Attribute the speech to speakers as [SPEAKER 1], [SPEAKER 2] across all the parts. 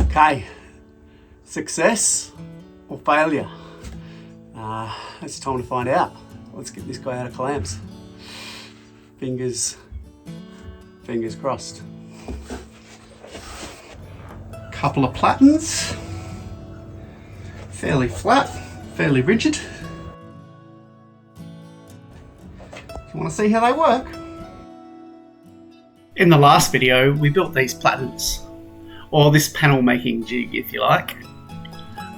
[SPEAKER 1] Okay, success or failure? It's time to find out. Let's get this guy out of clamps. Fingers crossed. Couple of platens, fairly flat, fairly rigid. You want to see how they work? In the last video, we built these platens, or this panel making jig if you like.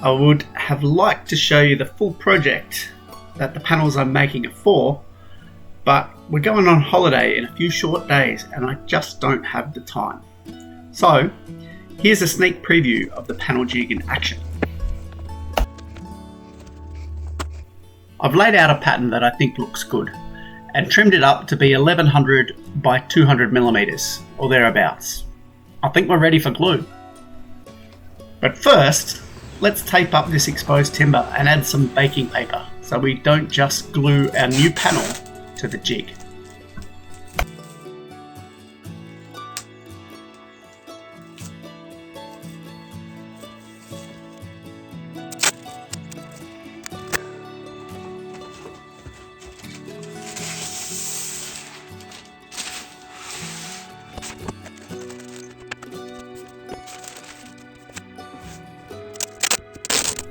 [SPEAKER 1] I would have liked to show you the full project that the panels I'm making are for, but we're going on holiday in a few short days and I just don't have the time. So here's a sneak preview of the panel jig in action. I've laid out a pattern that I think looks good and trimmed it up to be 1100 by 200 millimeters or thereabouts. I think we're ready for glue. But first, let's tape up this exposed timber and add some baking paper so we don't just glue our new panel to the jig.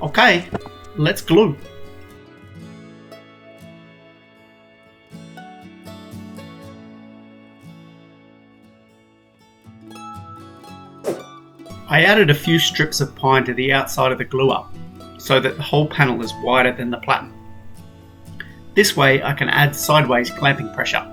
[SPEAKER 1] Okay, let's glue. I added a few strips of pine to the outside of the glue up so that the whole panel is wider than the platen. This way I can add sideways clamping pressure.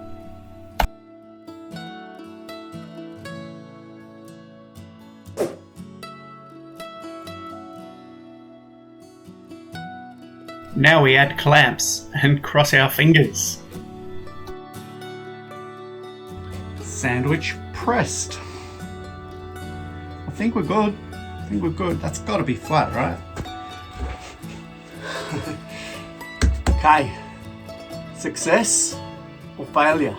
[SPEAKER 1] Now we add clamps and cross our fingers. Sandwich pressed. I think we're good. That's got to be flat, right? Okay, success or failure?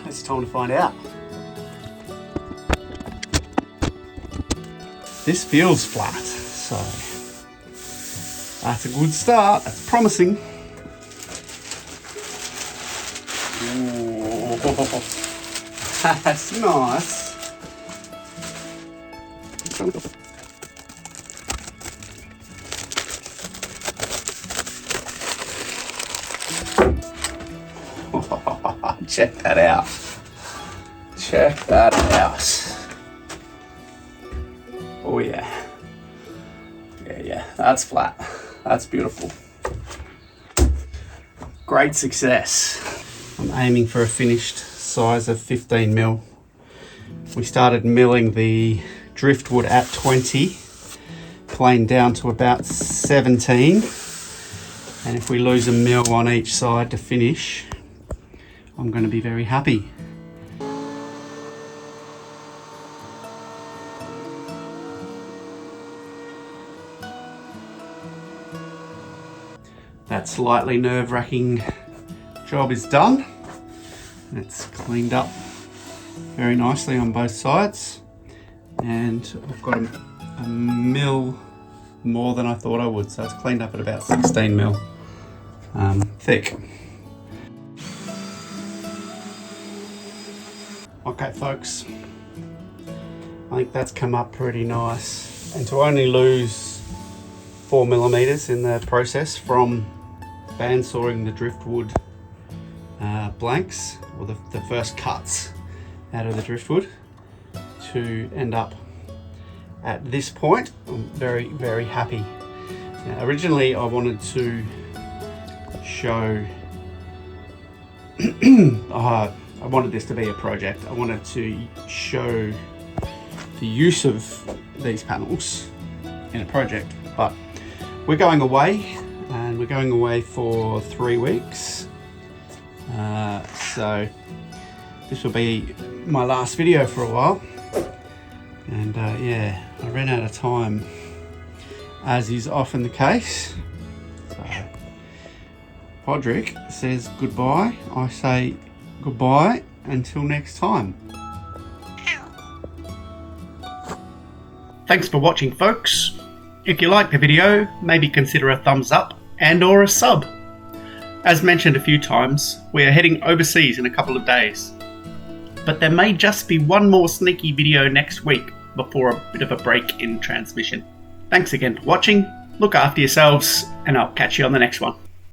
[SPEAKER 1] It's time to find out. This feels flat, so that's a good start. That's promising. Ooh, that's nice. Check that out. Check that out. Oh yeah. Yeah, that's flat. That's beautiful. Great success. I'm aiming for a finished size of 15 mil. We started milling the driftwood at 20, planed down to about 17. And if we lose a mil on each side to finish, I'm going to be very happy. That slightly nerve-wracking job is done. It's cleaned up very nicely on both sides, and I've got a mil more than I thought I would, so it's cleaned up at about 16 mil thick. Okay folks, I think that's come up pretty nice, and to only lose 4 millimeters in the process from bandsawing the driftwood blanks, or the first cuts out of the driftwood, to end up at this point, I'm very, very happy. Now, originally I wanted to show I wanted this to be a project. I wanted to show the use of these panels in a project, but we're going away, and we're going away for 3 weeks. So this will be my last video for a while. And yeah, I ran out of time, as is often the case. So Podrick says goodbye. I say goodbye until next time. Thanks for watching, folks. If you liked the video, maybe consider a thumbs up and or a sub. As mentioned a few times, we are heading overseas in a couple of days. But there may just be one more sneaky video next week before a bit of a break in transmission. Thanks again for watching, look after yourselves, and I'll catch you on the next one.